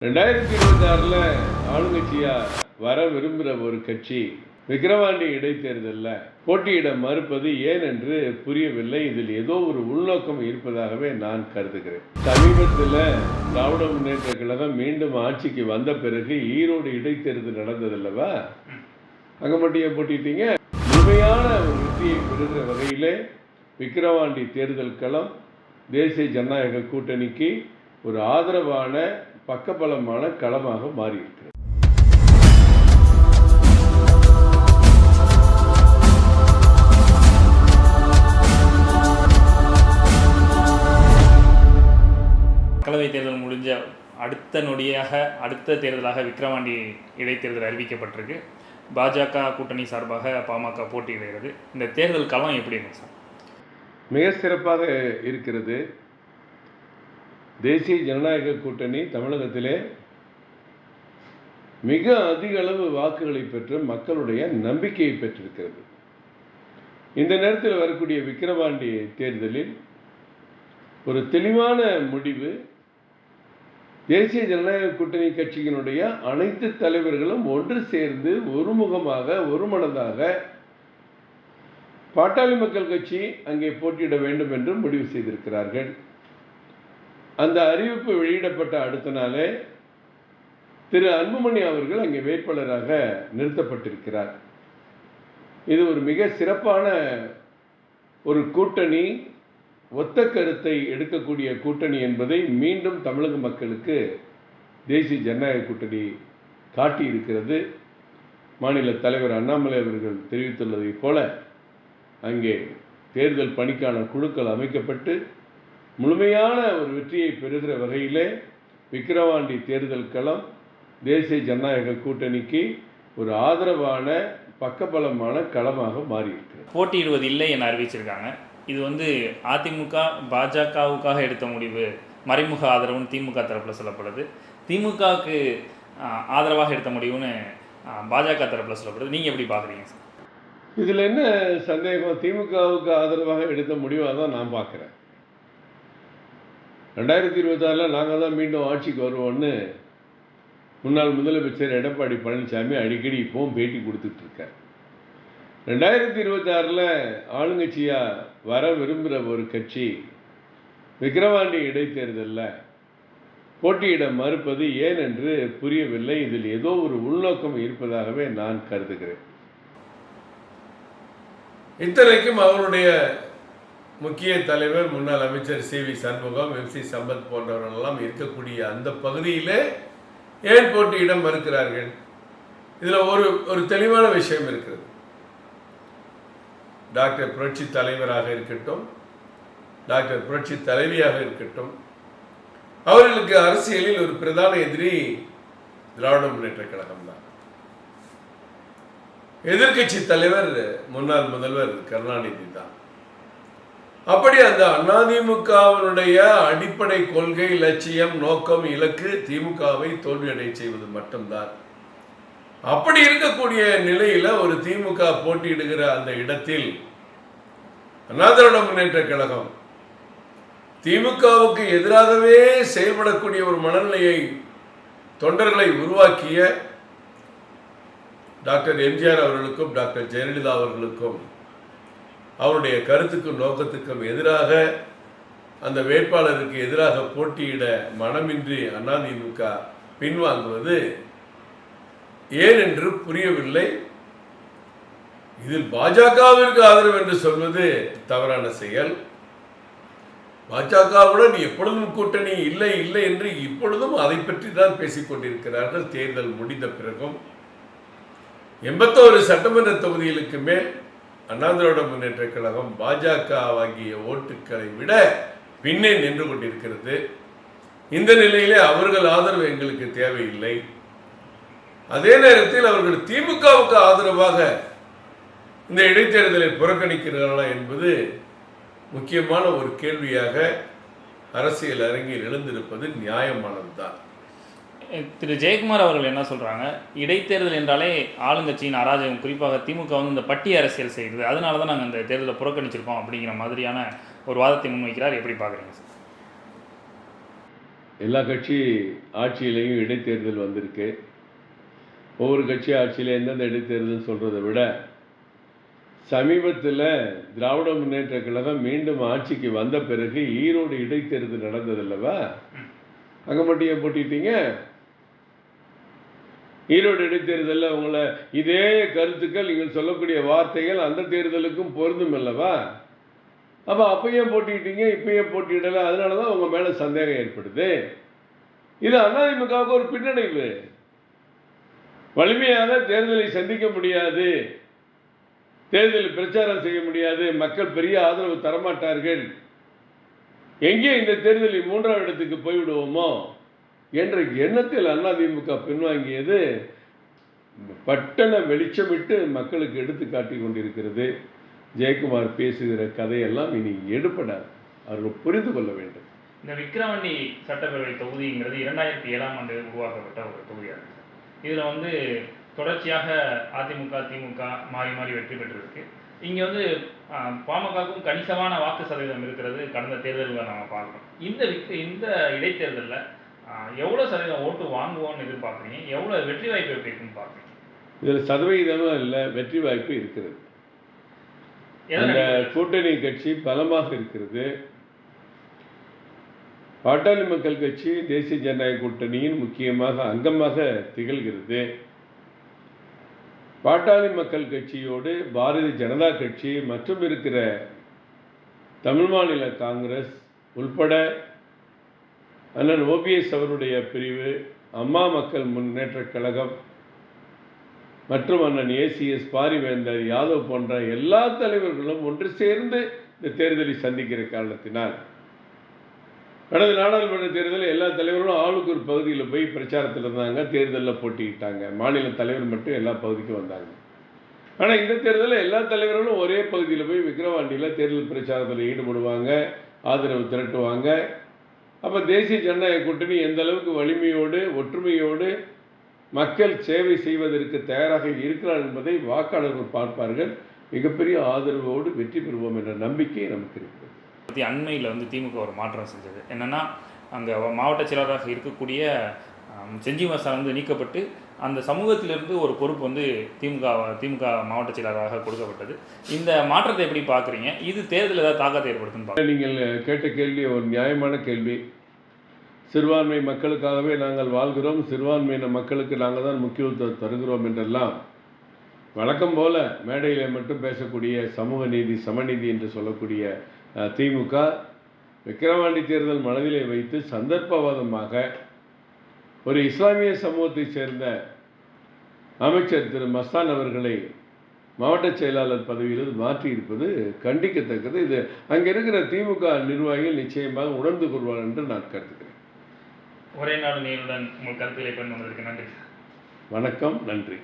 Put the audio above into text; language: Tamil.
2026 ஆளுங்கட்சியா வர விரும்புகிற ஒரு கட்சி விக்கிரவாண்டி இடைத்தேர்தலில் போட்டியிட மறுப்பது ஏன் என்று புரியவில்லை. இதில் ஏதோ ஒரு உள்நோக்கம் இருப்பதாகவே நான் கருதுகிறேன். சமீபத்தில் திராவிட முன்னேற்ற கழகம் மீண்டும் ஆட்சிக்கு வந்த பிறகு ஈரோடு இடைத்தேர்தல் நடந்ததல்லவா, அங்கே மட்டும் போட்டிட்டீங்க. முழுமையான ஒரு வெற்றியை பெறுகிற வகையிலே விக்கிரவாண்டி தேர்தல் களம் தேசிய ஜனநாயக கூட்டணிக்கு ஒரு ஆதரவான பக்கபலமான களமாக மாறியிருக்கிறது. மக்களவைத் தேர்தல் முடிஞ்ச அடுத்த நொடியாக அடுத்த தேர்தலாக விக்கிரவாண்டி இடைத்தேர்தல் அறிவிக்கப்பட்டிருக்கு. பாஜக கூட்டணி சார்பாக பாமக போட்டியிடுகிறது. இந்த தேர்தல் களம் எப்படி இருக்கு சார்? மிக சிறப்பாக இருக்கிறது. தேசிய ஜனநாயக கூட்டணி தமிழகத்திலே மிக அதிக அளவு வாக்குகளை பெற்று மக்களுடைய நம்பிக்கையை பெற்றிருக்கிறது. இந்த நேரத்தில் வரக்கூடிய விக்கிரவாண்டி தேர்தலில் ஒரு தெளிவான முடிவு, தேசிய ஜனநாயக கூட்டணி கட்சியினுடைய அனைத்து தலைவர்களும் ஒன்று சேர்ந்து ஒருமுகமாக ஒருமனதாக பாட்டாளி மக்கள் கட்சி அங்கே போட்டியிட வேண்டும் என்று முடிவு செய்திருக்கிறார்கள். அந்த அறிவிப்பு வெளியிடப்பட்ட அடுத்த நாளே திரு அன்புமணி அவர்கள் அங்கே வேட்பாளராக நிறுத்தப்பட்டிருக்கிறார். இது ஒரு மிக சிறப்பான ஒரு கூட்டணி, ஒத்த கருத்தை எடுக்கக்கூடிய கூட்டணி என்பதை மீண்டும் தமிழக மக்களுக்கு தேசிய ஜனநாயக கூட்டணி காட்டியிருக்கிறது. மாநில தலைவர் அண்ணாமலை அவர்கள் தெரிவித்துள்ளதைப் போல அங்கே தேர்தல் பணிக்கான குழுக்கள் அமைக்கப்பட்டு முழுமையான ஒரு வெற்றியை பெறுகிற வகையிலே விக்கிரவாண்டி தேர்தல் களம் தேசிய ஜனநாயக கூட்டணிக்கு ஒரு ஆதரவான பக்கபலமான களமாக மாறியிருக்கிறது. போட்டியிடுவது இல்லை என அறிவிச்சிருக்காங்க. இது அதிமுக பாஜகவுக்காக எடுத்த முடிவு, மறைமுக ஆதரவுன்னு திமுக தரப்பில் சொல்லப்படுது. திமுகவுக்கு ஆதரவாக எடுத்த முடிவுன்னு பாஜக தரப்பில் சொல்லப்படுது. நீங்கள் எப்படி பார்க்குறீங்க சார்? இதில் என்ன சந்தேகம்? திமுகவுக்கு ஆதரவாக எடுத்த முடிவாக தான் நான் பார்க்குறேன். 2026 நாங்கள் தான் மீண்டும் ஆட்சிக்கு வருவோம்னு முன்னாள் முதலமைச்சர் எடப்பாடி பழனிசாமி அடிக்கடி இப்போவும் பேட்டி கொடுத்துட்ருக்கார். 2026 ஆளுங்கட்சியாக வர விரும்புகிற ஒரு கட்சி விக்கிரவாண்டி இடைத்தேர்தலில் போட்டியிட மறுப்பது ஏன் என்று புரியவில்லை. இதில் ஏதோ ஒரு உள்நோக்கம் இருப்பதாகவே நான் கருதுகிறேன். இத்தனைக்கும் அவருடைய முக்கிய தலைவர் முன்னாள் அமைச்சர் சி.வி. சண்முகம், எம்.சி. சம்பத் போன்றவர்களெல்லாம் இருக்கக்கூடிய அந்த பகுதியிலே ஏன் போட்டியிட மறுக்கிறார்கள்? இதில் ஒரு தெளிவான விஷயம் இருக்கிறது. டாக்டர் புரட்சி தலைவராக இருக்கட்டும், டாக்டர் புரட்சி தலைவியாக இருக்கட்டும், அவர்களுக்கு அரசியலில் ஒரு பிரதான எதிரி திராவிட முன்னேற்ற கழகம் தான். எதிர்கட்சி தலைவர் முன்னாள் முதல்வர் கருணாநிதி தான். அப்படி அந்த அதிமுகவினுடைய அடிப்படை கொள்கை, லட்சியம், நோக்கம், இலக்கு திமுகவை தோல்வியடை செய்வது மட்டும்தான். அப்படி இருக்கக்கூடிய நிலையில ஒரு திமுக போட்டியிடுகிற அந்த இடத்தில் அண்ணா திராவிட முன்னேற்ற கழகம் திமுகவுக்கு எதிராகவே செயல்படக்கூடிய ஒரு மனநிலையை தொண்டர்களை உருவாக்கிய டாக்டர் எம்ஜிஆர் அவர்களுக்கும் டாக்டர் ஜெயலலிதா அவர்களுக்கும் அவருடைய கருத்துக்கும் நோக்கத்துக்கும் எதிராக அந்த வேட்பாளருக்கு எதிராக போட்டியிட மனமின்றி அதிமுக பின்வாங்குவது ஏன் என்று புரியவில்லை. இதில் பாஜகவிற்கு ஆதரவு என்று சொல்வது தவறான செயல். பாஜகவுடன் எப்பொழுதும் கூட்டணி இல்லை இல்லை என்று இப்பொழுதும் அதை பற்றி தான் பேசிக் கொண்டிருக்கிறார்கள். தேர்தல் முடிந்த பிறகும் 81 சட்டமன்ற தொகுதிகளுக்கு மேல் அண்ணா திராவிட முன்னேற்ற கழகம் பாஜக ஆகிய ஓட்டுக்களை விட பின்னே நின்று கொண்டிருக்கிறது. இந்த நிலையிலே அவர்கள் ஆதரவு எங்களுக்கு தேவையில்லை. அதே நேரத்தில் அவர்கள் திமுகவுக்கு ஆதரவாக இந்த இடைத்தேர்தலை புறக்கணிக்கிறார்களா என்பது முக்கியமான ஒரு கேள்வியாக அரசியல் அரங்கில் எழுந்திருப்பது நியாயமானதுதான். திரு ஜெயக்குமார் அவர்கள் என்ன சொல்கிறாங்க, இடைத்தேர்தல் என்றாலே ஆளுங்கட்சியின் அராஜகம், குறிப்பாக திமுக இந்த பட்டி அரசியல் செய்கிறது, அதனால தான் நாங்கள் இந்த தேர்தலை புறக்கணிச்சிருக்கோம் அப்படிங்கிற மாதிரியான ஒரு வாதத்தை முன்வைக்கிறார். எப்படி பார்க்குறீங்க சார்? எல்லா கட்சி ஆட்சியிலையும் இடைத்தேர்தல் வந்திருக்கு. ஒவ்வொரு கட்சி ஆட்சியில் எந்தெந்த இடைத்தேர்தல் சொல்கிறத விட சமீபத்தில் திராவிட முன்னேற்ற கழகம் மீண்டும் ஆட்சிக்கு வந்த பிறகு ஈரோடு இடைத்தேர்தல் நடந்ததில்லவா? அங்கே மட்டும் ஏன் போட்டிட்டீங்க? ஈரோடு இடைத்தேர்தலில் உங்களை இதே கருத்துக்கள் நீங்கள் சொல்லக்கூடிய வார்த்தைகள் அந்த தேர்தலுக்கும் பொருந்தும் அல்லவா? அப்போ அப்பயும் போட்டிக்கிட்டீங்க, இப்பயும் போட்டியிடலை. அதனால தான் உங்கள் மேலே சந்தேகம் ஏற்படுது. இது அதிமுகவுக்கு ஒரு பின்னடைவு. வலிமையாக தேர்தலை சந்திக்க முடியாது, தேர்தலில் பிரச்சாரம் செய்ய முடியாது, மக்கள் பெரிய ஆதரவு தரமாட்டார்கள், எங்கே இந்த தேர்தலில் 3ஆம் இடத்துக்கு போய்விடுவோமோ என்ற எண்ணத்தில் அதிமுக பின்வாங்கியது பட்டண வெளிச்சமிட்டு மக்களுக்கு எடுத்து காட்டி கொண்டிருக்கிறது. ஜெயக்குமார் பேசுகிற கதையெல்லாம் இனி எடுப்படாது, அவர்கள் புரிந்து கொள்ள வேண்டும். இந்த விக்கிரவாண்டி சட்டப்பேரவை தொகுதிங்கிறது 2007ஆம் ஆண்டு உருவாக்கப்பட்ட ஒரு தொகுதியாக இருக்குது. இதில் தொடர்ச்சியாக அதிமுக திமுக மாறி மாறி வெற்றி பெற்றிருக்கு. இங்கே பாமகவுக்கும் கணிசமான வாக்கு சதவீதம் இருக்கிறது கடந்த தேர்தலில் நம்ம பார்க்கணும். இந்த இடைத்தேர்தலில் எவ்வளோ சதவீதம் ஓட்டு வாங்குவோம்னு எதிர்பார்க்குறீங்க? எவ்வளோ வெற்றி வாய்ப்பு எப்படி இருக்குன்னு பார்க்குறீங்க? இதில் சதவீதமும் இல்லை, வெற்றி வாய்ப்பு இருக்கிறது. அந்த கூட்டணி கட்சி பலமாக இருக்கிறது. பாட்டாளி மக்கள் கட்சி தேசிய ஜனநாயக கூட்டணியின் முக்கியமாக அங்கமாக திகழ்கிறது. பாட்டாளி மக்கள் கட்சியோடு பாரதிய ஜனதா கட்சி மற்றும் இருக்கிற தமிழ் மாநில காங்கிரஸ் உள்பட அண்ணன் ஓபிஎஸ் அவருடைய பிரிவு, அம்மா மக்கள் முன்னேற்ற கழகம் மற்றும் அண்ணன் ஏசிஎஸ் பாரிவேந்தர் யாதவ் போன்ற எல்லா தலைவர்களும் ஒன்று சேர்ந்து இந்த தேர்தலை சந்திக்கிற காரணத்தினால் கடந்த நாடாளுமன்ற தேர்தலில் எல்லா தலைவர்களும் ஆளுக்கு ஒரு பகுதியில் போய் பிரச்சாரத்தில் இருந்தாங்க, தேர்தலில் போட்டிக்கிட்டாங்க. மாநில தலைவர் மட்டும் எல்லா பகுதிக்கும் வந்தாங்க. ஆனால் இந்த தேர்தலில் எல்லா தலைவர்களும் ஒரே பகுதியில் போய் விக்கிரவாண்டியில் தேர்தல் பிரச்சாரத்தில் ஈடுபடுவாங்க, ஆதரவு திரட்டுவாங்க. அப்போ தேசிய ஜனநாயக கூட்டணி எந்த அளவுக்கு வலிமையோடு ஒற்றுமையோடு மக்கள் சேவை செய்வதற்கு தயாராக இருக்கிறார் என்பதை வாக்காளர்கள் பார்ப்பார்கள். மிகப்பெரிய ஆதரவோடு வெற்றி பெறுவோம் என்ற நம்பிக்கை நமக்கு இருக்கிறது. அண்மையில் திமுக ஒரு மாற்றம் செஞ்சது என்னென்னா, அங்கே மாவட்ட செயலராக இருக்கக்கூடிய செஞ்சிம சார் நீக்கப்பட்டு அந்த சமூகத்திலிருந்து ஒரு பொறுப்பு திமுக மாவட்ட செயலராக கொடுக்கப்பட்டது. இந்த மாற்றத்தை எப்படி பார்க்குறீங்க? இது தேர்தலில் ஏதாவது தாக்கத்தை ஏற்படுத்துன்னு நீங்கள் கேட்ட கேள்வி ஒரு நியாயமான கேள்வி. சிறுபான்மை மக்களுக்காகவே நாங்கள் வாழ்கிறோம், சிறுபான்மையின மக்களுக்கு நாங்கள் தான் முக்கியத்துவம் தருகிறோம் என்றெல்லாம் வழக்கம் போல மேடையில் மட்டும் பேசக்கூடிய சமூக நீதி சமநீதி என்று சொல்லக்கூடிய திமுக விக்கிரவாண்டி தேர்தல் மனதிலே வைத்து சந்தர்ப்பவாதமாக ஒரு இஸ்லாமிய சமூகத்தை சேர்ந்த அமைச்சர் திரு மஸ்தான் அவர்களை மாவட்ட செயலாளர் பதவியிலிருந்து மாற்றியிருப்பது கண்டிக்கத்தக்கது. இது அங்கே இருக்கிற திமுக நிர்வாகிகள் நிச்சயமாக உணர்ந்து கொள்வார் என்று நான் கருதுகிறேன். ஒரே நாடு நீருடன் உங்கள் கருத்துக்களை கொண்டு வந்ததற்கு நன்றி. வணக்கம், நன்றி.